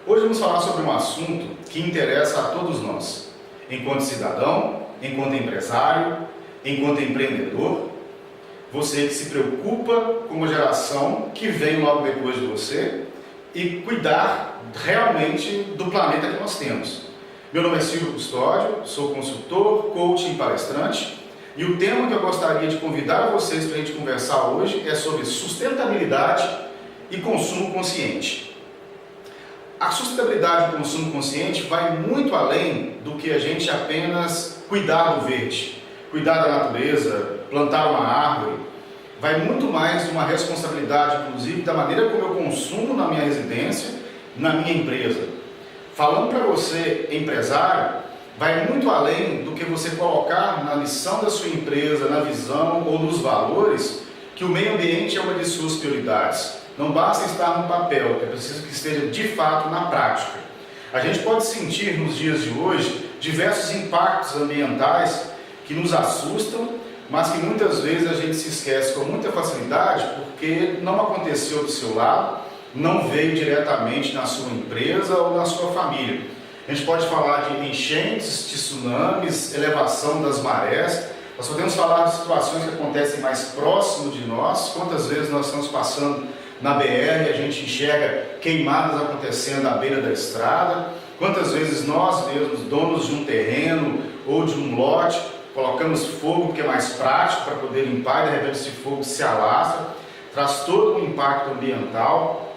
Hoje vamos falar sobre um assunto que interessa a todos nós, enquanto cidadão, enquanto empresário, enquanto empreendedor, você que se preocupa com a geração que vem logo depois de você e cuidar realmente do planeta que nós temos. Meu nome é Silvio Custódio, sou consultor, coach e palestrante, e o tema que eu gostaria de convidar vocês para a gente conversar hoje é sobre sustentabilidade e consumo consciente. A sustentabilidade e o consumo consciente vai muito além do que a gente apenas cuidar do verde, cuidar da natureza, plantar uma árvore. Vai muito mais de uma responsabilidade, inclusive, da maneira como eu consumo na minha residência, na minha empresa. Falando para você, empresário, vai muito além do que você colocar na lição da sua empresa, na visão ou nos valores, que o meio ambiente é uma de suas prioridades. Não basta estar no papel, é preciso que esteja de fato na prática. A gente pode sentir nos dias de hoje diversos impactos ambientais que nos assustam, mas que muitas vezes a gente se esquece com muita facilidade porque não aconteceu do seu lado, não veio diretamente na sua empresa ou na sua família. A gente pode falar de enchentes, de tsunamis, elevação das marés. Nós podemos falar de situações que acontecem mais próximo de nós. Quantas vezes nós estamos passando na BR e a gente enxerga queimadas acontecendo à beira da estrada? Quantas vezes nós mesmos, donos de um terreno ou de um lote, colocamos fogo porque é mais prático para poder limpar e de repente esse fogo se alastra, traz todo um impacto ambiental.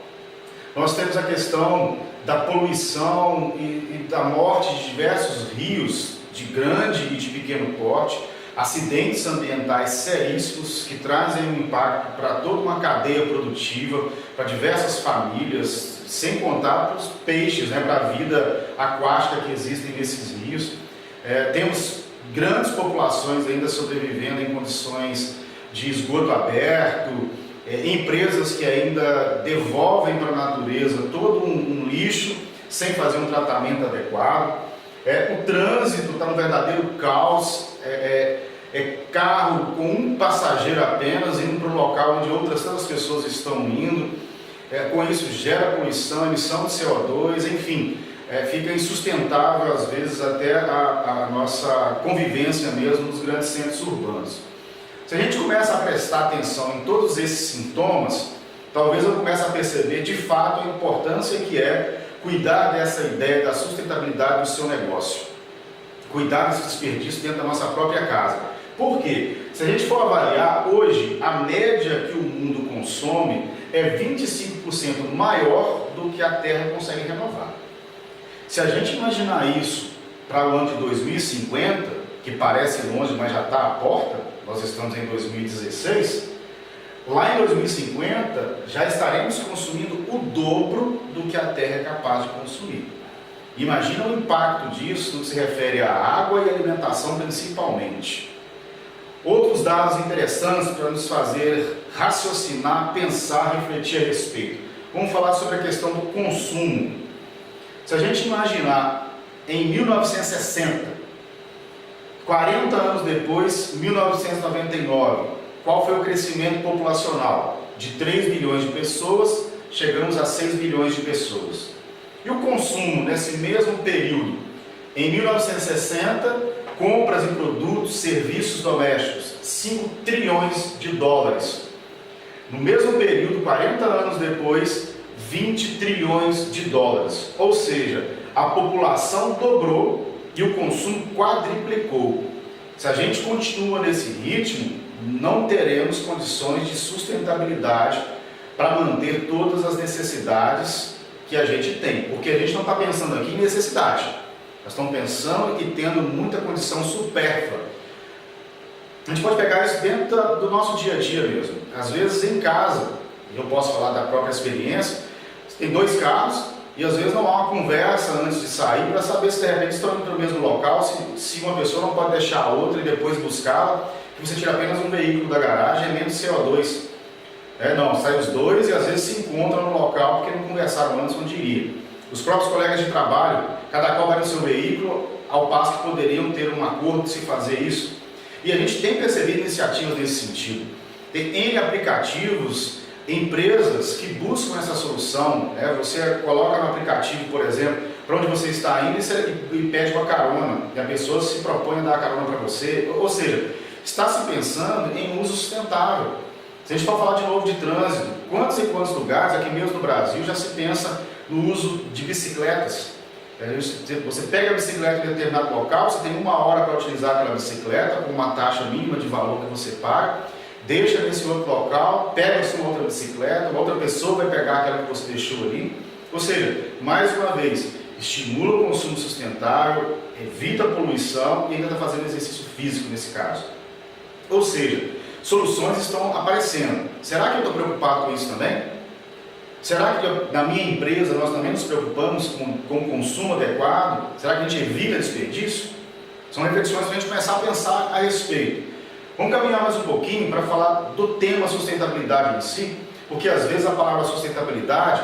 Nós temos a questão da poluição e da morte de diversos rios de grande e de pequeno porte, acidentes ambientais seríssimos que trazem um impacto para toda uma cadeia produtiva, para diversas famílias, sem contar para os peixes, para a vida aquática que existem nesses rios. Temos grandes populações ainda sobrevivendo em condições de esgoto aberto, empresas que ainda devolvem para a natureza todo um lixo sem fazer um tratamento adequado. O trânsito está um verdadeiro caos, carro com um passageiro apenas indo para um local onde outras tantas pessoas estão indo, com isso gera poluição, emissão de CO2, enfim, fica insustentável às vezes até a nossa convivência mesmo nos grandes centros urbanos. Se a gente começa a prestar atenção em todos esses sintomas, talvez eu comece a perceber de fato a importância que é cuidar dessa ideia da sustentabilidade do seu negócio, cuidar desse desperdício dentro da nossa própria casa. Por quê? Se a gente for avaliar, hoje a média que o mundo consome é 25% maior do que a Terra consegue renovar. Se a gente imaginar isso para o ano de 2050, que parece longe, mas já está à porta, nós estamos em 2016, lá em 2050 já estaremos consumindo o dobro do que a Terra é capaz de consumir. Imagina o impacto disso no que se refere à água e alimentação principalmente. Outros dados interessantes para nos fazer raciocinar, pensar, refletir a respeito. Vamos falar sobre a questão do consumo. Se a gente imaginar em 1960, 40 anos depois, 1999, qual foi o crescimento populacional? De 3 bilhões de pessoas, chegamos a 6 bilhões de pessoas. E o consumo nesse mesmo período? Em 1960, compras em produtos, serviços domésticos, 5 trilhões de dólares. No mesmo período, 40 anos depois, 20 trilhões de dólares. Ou seja, a população dobrou e o consumo quadriplicou. Se a gente continua nesse ritmo, não teremos condições de sustentabilidade para manter todas as necessidades que a gente tem. Porque a gente não está pensando aqui em necessidade. Nós estamos pensando e tendo muita condição supérflua. A gente pode pegar isso dentro do nosso dia a dia mesmo. Às vezes em casa, eu posso falar da própria experiência, você tem 2 carros e às vezes não há uma conversa antes de sair para saber se de repente estão indo para o mesmo local, se uma pessoa não pode deixar a outra e depois buscá-la, que você tira apenas um veículo da garagem, é menos CO2. Não, sai os dois e às vezes se encontram no local porque não conversaram antes onde iria. Os próprios colegas de trabalho, cada qual vai no seu veículo, ao passo que poderiam ter um acordo de se fazer isso. E a gente tem percebido iniciativas nesse sentido. Tem N aplicativos empresas que buscam essa solução, né? Você coloca no aplicativo, por exemplo, para onde você está indo e pede uma carona, e a pessoa se propõe a dar a carona para você, ou seja, está se pensando em uso sustentável. Se a gente for falar de novo de trânsito, quantos e quantos lugares, aqui mesmo no Brasil, já se pensa no uso de bicicletas. Você pega a bicicleta em determinado local, você tem 1 hora para utilizar aquela bicicleta, com uma taxa mínima de valor que você paga, deixa nesse outro local, pega a sua outra bicicleta, uma outra pessoa vai pegar aquela que você deixou ali. Ou seja, mais uma vez, estimula o consumo sustentável, evita a poluição e ainda está fazendo exercício físico nesse caso. Ou seja, soluções estão aparecendo. Será que eu estou preocupado com isso também? Será que na minha empresa nós também nos preocupamos com o consumo adequado? Será que a gente evita desperdício? São reflexões para a gente começar a pensar a respeito. Vamos caminhar mais um pouquinho para falar do tema sustentabilidade em si, porque às vezes a palavra sustentabilidade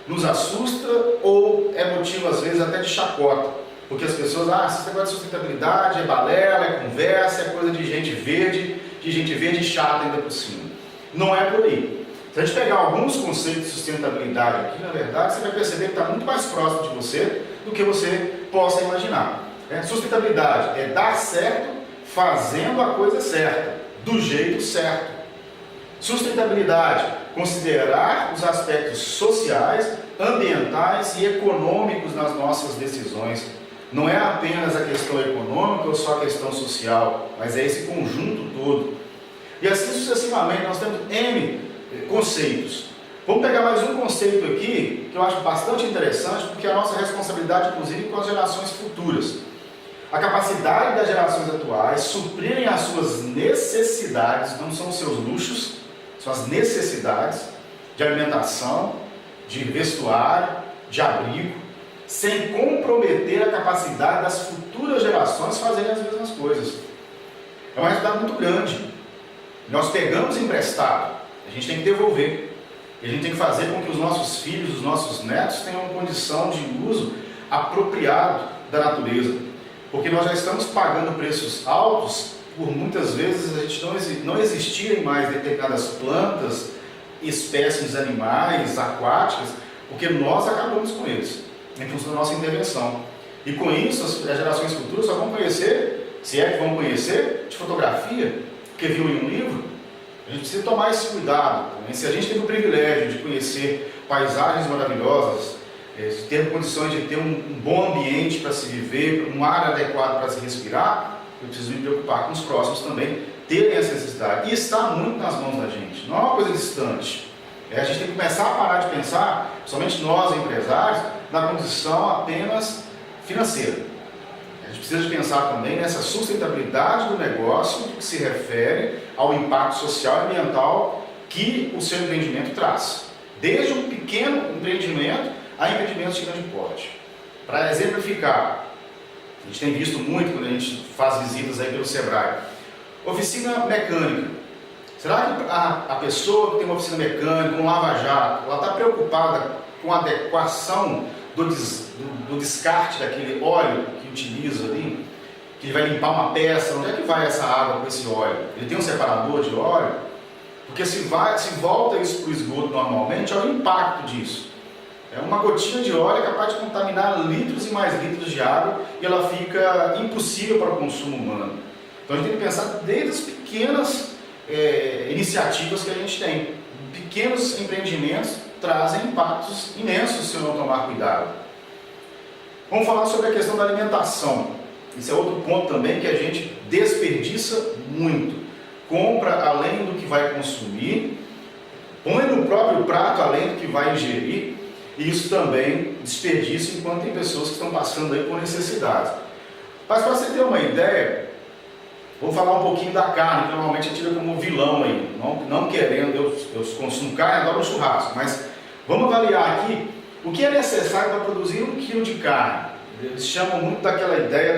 nos assusta ou é motivo às vezes até de chacota, porque as pessoas, esse negócio de sustentabilidade é balela, é conversa, é coisa de gente verde chata ainda por cima. Não é por aí. Se a gente pegar alguns conceitos de sustentabilidade aqui, na verdade, você vai perceber que está muito mais próximo de você do que você possa imaginar. Sustentabilidade é dar certo fazendo a coisa certa, do jeito certo. Sustentabilidade, considerar os aspectos sociais, ambientais e econômicos nas nossas decisões. Não é apenas a questão econômica ou só a questão social, mas é esse conjunto todo. E assim sucessivamente, nós temos N conceitos. Vamos pegar mais um conceito aqui, que eu acho bastante interessante, porque é a nossa responsabilidade, inclusive, com as gerações futuras. A capacidade das gerações atuais suprirem as suas necessidades, não são os seus luxos, são as necessidades de alimentação, de vestuário, de abrigo, sem comprometer a capacidade das futuras gerações fazerem as mesmas coisas. É uma realidade muito grande. Nós pegamos emprestado, a gente tem que devolver. E a gente tem que fazer com que os nossos filhos, os nossos netos tenham uma condição de uso apropriado da natureza. Porque nós já estamos pagando preços altos por muitas vezes a gente não existirem mais determinadas plantas, espécies animais, aquáticas, porque nós acabamos com eles, em função da nossa intervenção. E com isso, as gerações futuras só vão conhecer, se é que vão conhecer, de fotografia, porque viu em um livro. A gente precisa tomar esse cuidado. Se a gente teve o privilégio de conhecer paisagens maravilhosas, de ter condições de ter um bom ambiente para se viver, um ar adequado para se respirar, eu preciso me preocupar com os próximos também terem essa necessidade. E está muito nas mãos da gente, não é uma coisa distante. A gente tem que começar a parar de pensar, somente nós empresários, na condição apenas financeira. A gente precisa de pensar também nessa sustentabilidade do negócio que se refere ao impacto social e ambiental que o seu empreendimento traz. Desde um pequeno empreendimento a empreendimentos de grande porte. Para exemplificar, a gente tem visto muito quando a gente faz visitas aí pelo Sebrae. Oficina mecânica. Será que a pessoa que tem uma oficina mecânica, um lava-jato, ela está preocupada com a adequação do descarte daquele óleo que utiliza ali, que ele vai limpar uma peça? Onde é que vai essa água com esse óleo? Ele tem um separador de óleo? Porque se volta isso para o esgoto normalmente, olha o impacto disso. Uma gotinha de óleo é capaz de contaminar litros e mais litros de água e ela fica impossível para o consumo humano. Então a gente tem que pensar desde as pequenas iniciativas que a gente tem. Pequenos empreendimentos trazem impactos imensos se eu não tomar cuidado. Vamos falar sobre a questão da alimentação. Esse é outro ponto também que a gente desperdiça muito. Compra além do que vai consumir, põe no próprio prato além do que vai ingerir, e isso também desperdiça enquanto tem pessoas que estão passando aí por necessidades. Mas para você ter uma ideia, vou falar um pouquinho da carne, que normalmente é tida como vilão aí, não querendo, eu consumo carne, adoro churrasco, mas vamos avaliar aqui o que é necessário para produzir 1 quilo de carne. Eles chamam muito daquela ideia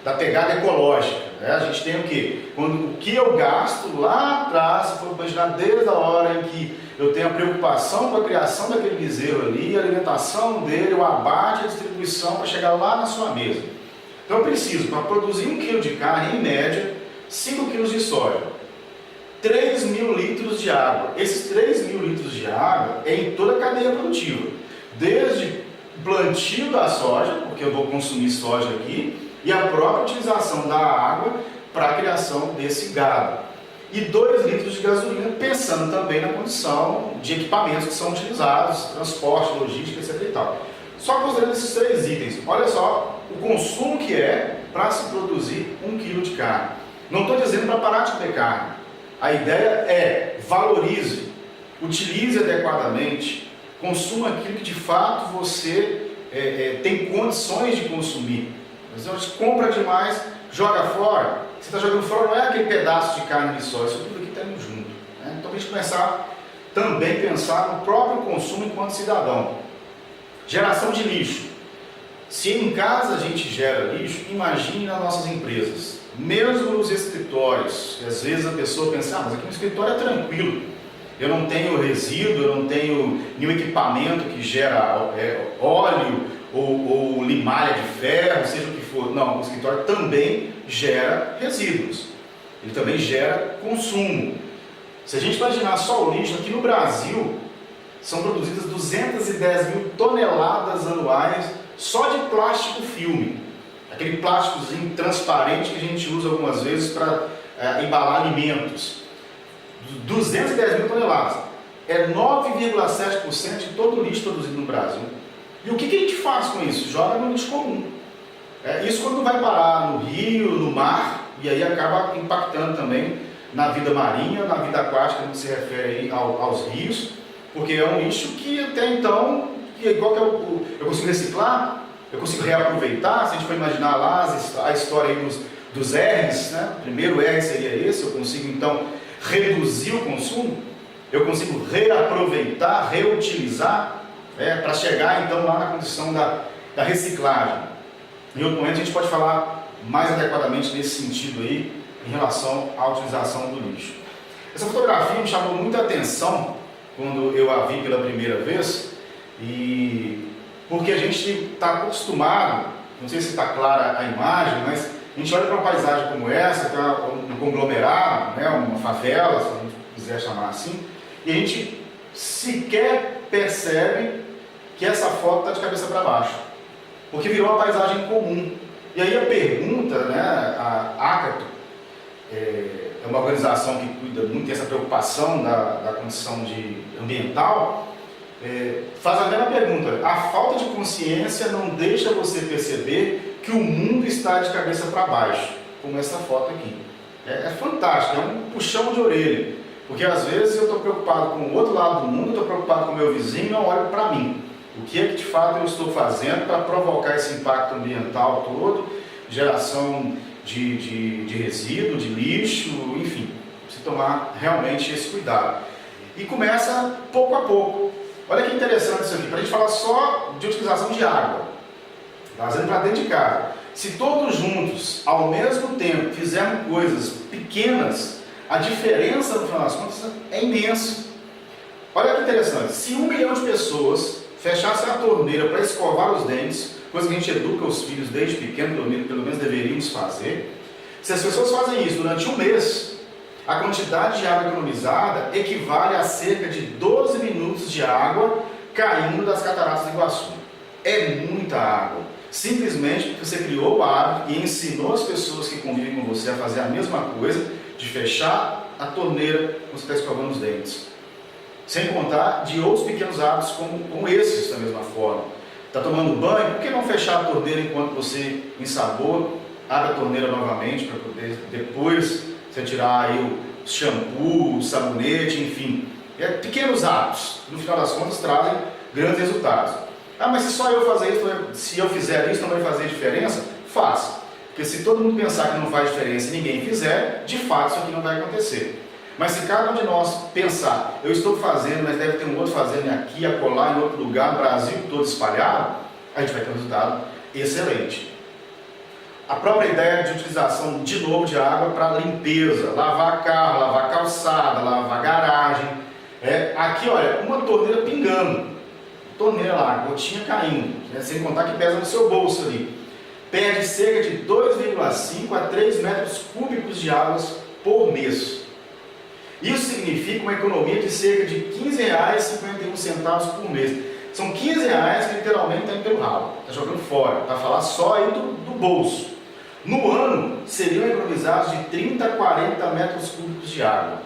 da pegada ecológica. A gente tem o quê? O que eu gasto lá atrás, se for imaginar desde a hora em que eu tenho a preocupação com a criação daquele bezerro ali, a alimentação dele, o abate, a distribuição para chegar lá na sua mesa. Então eu preciso, para produzir 1 quilo de carne, em média, 5 quilos de soja. 3.000 litros de água. Esses 3.000 litros de água é em toda a cadeia produtiva, desde o plantio da soja, porque eu vou consumir soja aqui, e a própria utilização da água para a criação desse gado. E 2 litros de gasolina, pensando também na condição de equipamentos que são utilizados, transporte, logística, etc. e tal. Só considerando esses 3 itens, olha só o consumo que é para se produzir 1 quilo de carne. Não estou dizendo para parar de comer carne. A ideia é valorize, utilize adequadamente, consuma aquilo que de fato você tem condições de consumir. Você compra demais, joga fora. Você está jogando fora, não é aquele pedaço de carne só, isso tudo aqui está indo junto. Né? Então a gente começar também a pensar no próprio consumo enquanto cidadão. Geração de lixo. Se em casa a gente gera lixo, imagine nas nossas empresas. Mesmo nos escritórios, que às vezes a pessoa pensa, mas aqui no escritório é tranquilo, eu não tenho resíduo, eu não tenho nenhum equipamento que gera óleo ou limalha de ferro, seja o que for. Não, o escritório também gera resíduos, ele também gera consumo. Se a gente imaginar só o lixo, aqui no Brasil são produzidas 210.000 toneladas anuais só de plástico filme. Aquele plásticozinho transparente que a gente usa algumas vezes para embalar alimentos. 210.000 toneladas. É 9,7% de todo o lixo produzido no Brasil. E o que a gente faz com isso? Joga no lixo comum. Isso quando vai parar no rio, no mar, e aí acaba impactando também na vida marinha, na vida aquática, no que se refere aos rios, porque é um lixo que até então, igual que eu consigo reciclar, eu consigo reaproveitar. Se a gente for imaginar lá a história aí dos R's, né? O primeiro R seria esse, eu consigo então reduzir o consumo, eu consigo reaproveitar, reutilizar, para chegar então lá na condição da reciclagem. Em outro momento a gente pode falar mais adequadamente nesse sentido aí, em relação à utilização do lixo. Essa fotografia me chamou muita atenção quando eu a vi pela primeira vez, porque a gente está acostumado, não sei se está clara a imagem, mas a gente olha para uma paisagem como essa, que é um conglomerado, né, uma favela, se a gente quiser chamar assim, e a gente sequer percebe que essa foto está de cabeça para baixo, porque virou uma paisagem comum. E aí a pergunta, né, a ACATO, é uma organização que cuida muito dessa preocupação da condição ambiental, faz a mesma pergunta. A falta de consciência não deixa você perceber que o mundo está de cabeça para baixo, como essa foto aqui. É fantástico, é um puxão de orelha, porque às vezes eu estou preocupado com o outro lado do mundo, estou preocupado com o meu vizinho e não olho para mim. O que é que de fato eu estou fazendo para provocar esse impacto ambiental todo, geração de resíduo, de lixo, enfim, precisa tomar realmente esse cuidado. E começa pouco a pouco. Olha que interessante isso aqui, para a gente falar só de utilização de água, trazendo para dentro de casa. Se todos juntos, ao mesmo tempo, fizermos coisas pequenas, a diferença, no final das contas, é imensa. Olha que interessante, se 1 milhão de pessoas fechassem a torneira para escovar os dentes, coisa que a gente educa os filhos desde pequeno, pelo menos deveríamos fazer, se as pessoas fazem isso durante um mês, a quantidade de água economizada equivale a cerca de 12 minutos de água caindo das cataratas do Iguaçu. É muita água. Simplesmente porque você criou o hábito e ensinou as pessoas que convivem com você a fazer a mesma coisa, de fechar a torneira quando você está escovando os dentes. Sem contar de outros pequenos hábitos como esses, da mesma forma. Está tomando banho, por que não fechar a torneira enquanto você ensaboa, abre a torneira novamente para poder depois você tirar aí o shampoo, o sabonete, enfim. Pequenos hábitos, no final das contas, trazem grandes resultados. Ah, mas se só eu fazer isso, se eu fizer isso, não vai fazer diferença? Faça. Porque se todo mundo pensar que não faz diferença e ninguém fizer, de fato isso aqui não vai acontecer. Mas se cada um de nós pensar, eu estou fazendo, mas deve ter um outro fazendo aqui, acolá, em outro lugar, no Brasil todo espalhado, a gente vai ter um resultado excelente. A própria ideia de utilização de novo de água para limpeza, lavar carro, lavar calçada, lavar garagem. Aqui, olha, uma torneira pingando, torneira lá, gotinha caindo, sem contar que pesa no seu bolso ali. Perde cerca de 2,5 a 3 metros cúbicos de água por mês. Isso significa uma economia de cerca de R$ 15,51 por mês. São R$ 15 que literalmente está indo pelo ralo, está jogando fora, para falar só aí do bolso. No ano, seriam economizados de 30 a 40 metros cúbicos de água.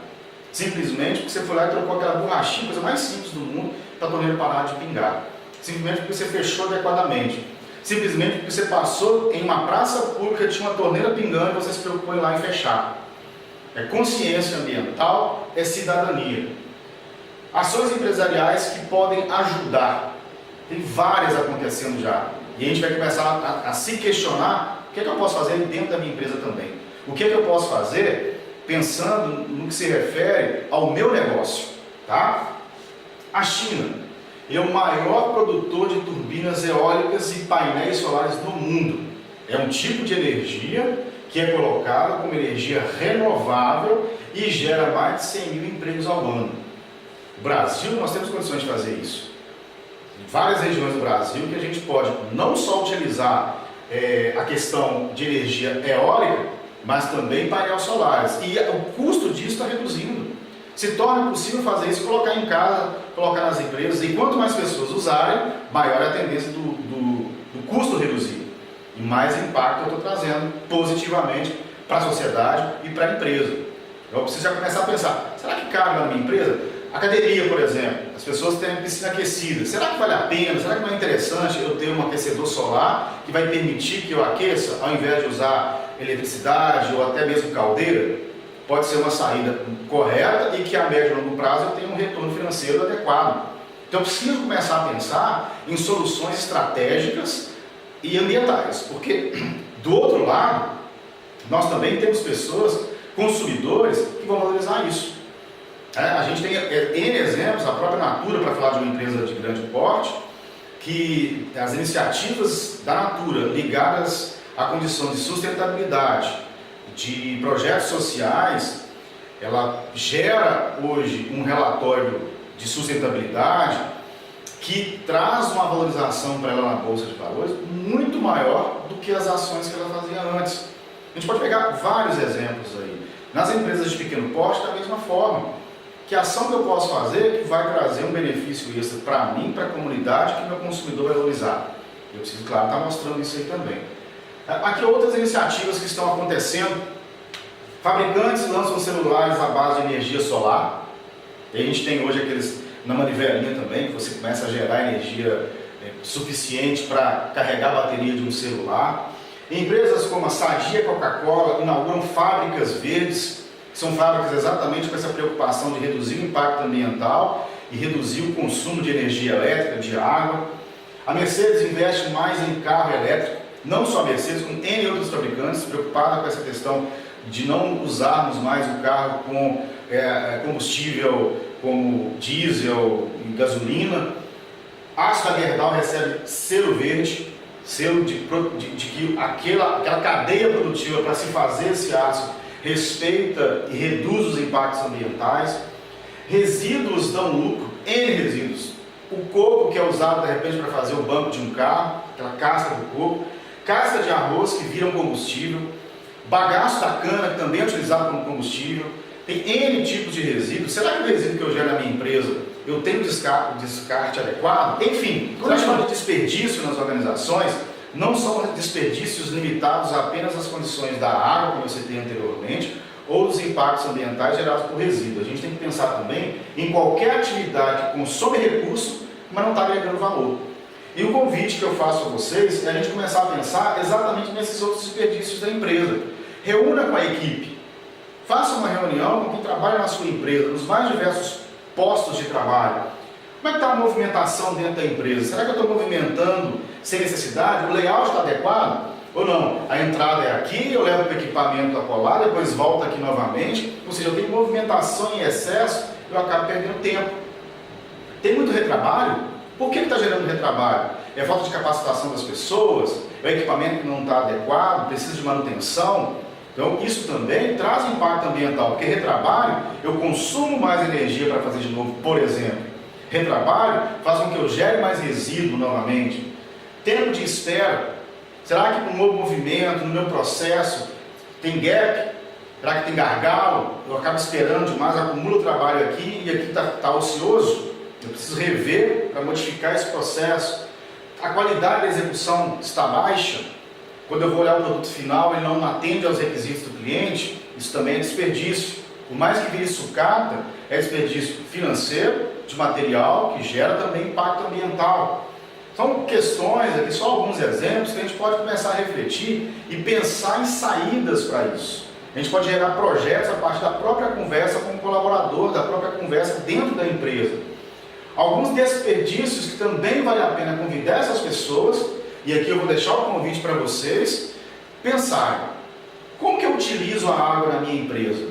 Simplesmente porque você foi lá e trocou aquela borrachinha, coisa mais simples do mundo, para a torneira parar de pingar. Simplesmente porque você fechou adequadamente. Simplesmente porque você passou em uma praça pública, tinha uma torneira pingando e você se preocupou em ir lá e fechar. É consciência ambiental, é cidadania. Ações empresariais que podem ajudar. Tem várias acontecendo já. E a gente vai começar a se questionar o que é que eu posso fazer dentro da minha empresa também. O que é que eu posso fazer pensando no que se refere ao meu negócio. Tá? A China é o maior produtor de turbinas eólicas e painéis solares do mundo. É um tipo de energia que é colocado como energia renovável e gera mais de 100 mil empregos ao ano. No Brasil, nós temos condições de fazer isso. Em várias regiões do Brasil que a gente pode não só utilizar a questão de energia eólica, mas também painéis solares. E o custo disso está reduzindo. Se torna possível fazer isso, colocar em casa, colocar nas empresas, e quanto mais pessoas usarem, maior é a tendência do custo reduzir. E mais impacto eu estou trazendo positivamente para a sociedade e para a empresa. Eu preciso já começar a pensar, será que cabe na minha empresa? Academia, por exemplo, as pessoas têm piscina aquecida. Será que vale a pena? Será que não é interessante eu ter um aquecedor solar que vai permitir que eu aqueça, ao invés de usar eletricidade ou até mesmo caldeira? Pode ser uma saída correta e que a médio e longo prazo eu tenha um retorno financeiro adequado. Então eu preciso começar a pensar em soluções estratégicas e ambientais, porque do outro lado, nós também temos pessoas, consumidores, que vão valorizar isso. A gente tem N exemplos, a própria Natura, para falar de uma empresa de grande porte, que as iniciativas da Natura ligadas à condição de sustentabilidade, de projetos sociais, ela gera hoje um relatório de sustentabilidade que traz uma valorização para ela na Bolsa de Valores muito maior do que as ações que ela fazia antes. A gente pode pegar vários exemplos aí. Nas empresas de pequeno porte, da mesma forma. Que ação que eu posso fazer que vai trazer um benefício extra para mim, para a comunidade, que o meu consumidor vai valorizar. Eu preciso, claro, estar mostrando isso aí também. Aqui outras iniciativas que estão acontecendo. Fabricantes lançam celulares à base de energia solar. E a gente tem hoje aqueles na manivelinha também, que você começa a gerar energia suficiente para carregar a bateria de um celular. Empresas como a Sadia e a Coca-Cola inauguram fábricas verdes, que são fábricas exatamente com essa preocupação de reduzir o impacto ambiental e reduzir o consumo de energia elétrica, de água. A Mercedes investe mais em carro elétrico, não só a Mercedes, como N outros fabricantes, preocupada com essa questão de não usarmos mais o carro com combustível como diesel e gasolina. A Aço da Gerdau recebe selo verde, selo de que aquela cadeia produtiva para se fazer esse aço respeita e reduz os impactos ambientais. Resíduos dão lucro, N resíduos. O coco que é usado de repente para fazer o banco de um carro, aquela casca do coco, casca de arroz que vira um combustível, bagaço da cana que também é utilizado como combustível. Tem N tipos de resíduos. Será que o resíduo que eu gero na minha empresa eu tenho descarte adequado? Enfim, quando a gente fala de desperdício nas organizações, não são desperdícios limitados apenas às condições da água, como eu citei anteriormente, ou dos impactos ambientais gerados por resíduos. A gente tem que pensar também em qualquer atividade que consome recurso, mas não está agregando valor. E o convite que eu faço a vocês é a gente começar a pensar exatamente nesses outros desperdícios da empresa. Reúna com a equipe. Faça uma reunião com quem trabalha na sua empresa, nos mais diversos postos de trabalho. Como é que está a movimentação dentro da empresa? Será que eu estou movimentando sem necessidade? O layout está adequado? Ou não? A entrada é aqui, eu levo o equipamento acolá, depois volto aqui novamente. Ou seja, eu tenho movimentação em excesso, eu acabo perdendo tempo. Tem muito retrabalho? Por que está gerando retrabalho? É falta de capacitação das pessoas? É o equipamento que não está adequado? Precisa de manutenção? Então, isso também traz impacto ambiental, porque retrabalho, eu consumo mais energia para fazer de novo, por exemplo. Retrabalho faz com que eu gere mais resíduo novamente. Tempo de espera. Será que no meu movimento, no meu processo, tem gap? Será que tem gargalo? Eu acabo esperando demais, acumulo o trabalho aqui e aqui está ocioso. Eu preciso rever para modificar esse processo. A qualidade da execução está baixa. Quando eu vou olhar o produto final, ele não atende aos requisitos do cliente. Isso também é desperdício. Por mais que vire sucata, é desperdício financeiro, de material, que gera também impacto ambiental. São questões, aqui só alguns exemplos, que a gente pode começar a refletir e pensar em saídas para isso. A gente pode gerar projetos a partir da própria conversa com o colaborador, da própria conversa dentro da empresa. Alguns desperdícios que também vale a pena convidar essas pessoas, e aqui eu vou deixar o convite para vocês, pensarem, como que eu utilizo a água na minha empresa?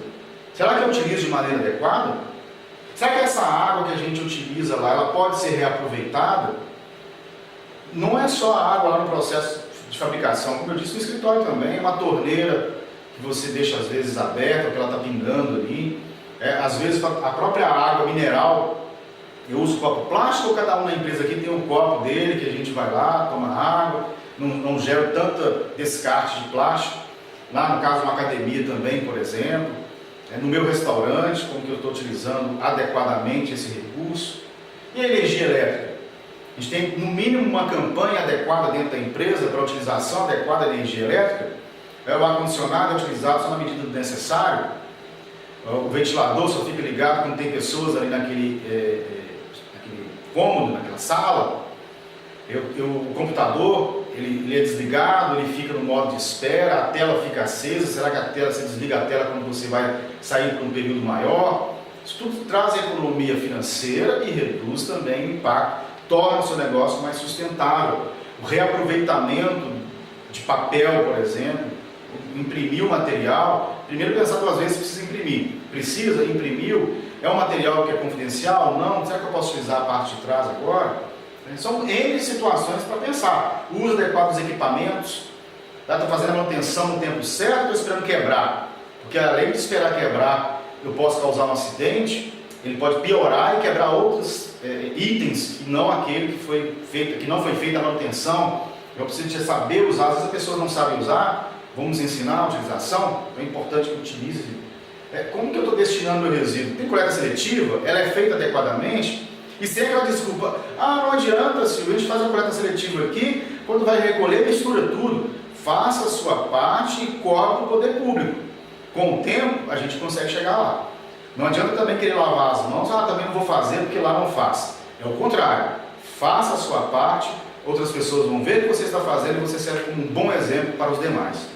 Será que eu utilizo de maneira adequada? Será que essa água que a gente utiliza lá, ela pode ser reaproveitada? Não é só a água lá no processo de fabricação, como eu disse no escritório também, é uma torneira que você deixa às vezes aberta, porque ela está pingando ali. Às vezes a própria água mineral, eu uso copo plástico ou cada um na empresa aqui tem um copo dele, que a gente vai lá, toma água, não gera tanta descarte de plástico. Lá no caso de uma academia também, por exemplo, no meu restaurante, como que eu estou utilizando adequadamente esse recurso. E a energia elétrica? A gente tem no mínimo uma campanha adequada dentro da empresa para a utilização adequada da energia elétrica. O ar-condicionado é utilizado só na medida do necessário. O ventilador só fica ligado quando tem pessoas ali naquele cômodo, naquela sala. O computador, ele é desligado, ele fica no modo de espera, a tela fica acesa. Será que você desliga a tela quando você vai sair por um período maior? Isso tudo traz economia financeira e reduz também o impacto, torna o seu negócio mais sustentável. O reaproveitamento de papel, por exemplo, imprimir o material, primeiro pensar duas vezes se precisa imprimir. Precisa, imprimiu, é um material que é confidencial? Não, será que eu posso utilizar a parte de trás agora? São N situações para pensar. O uso adequado dos equipamentos, estou fazendo a manutenção no tempo certo, estou esperando quebrar, porque além de esperar quebrar, eu posso causar um acidente, ele pode piorar e quebrar outros itens que não aquele que não foi feita a manutenção. Eu preciso saber usar, às vezes as pessoas não sabem usar, vamos ensinar a utilização, então é importante que utilize. Como que eu estou destinando meu resíduo? Tem coleta seletiva, ela é feita adequadamente, e sem aquela desculpa, não adianta, Silvio, a gente faz a coleta seletiva aqui, quando vai recolher, mistura tudo. Faça a sua parte e cobre o poder público. Com o tempo, a gente consegue chegar lá. Não adianta também querer lavar as mãos, também não vou fazer porque lá não faz. É o contrário, faça a sua parte, outras pessoas vão ver o que você está fazendo e você serve como um bom exemplo para os demais.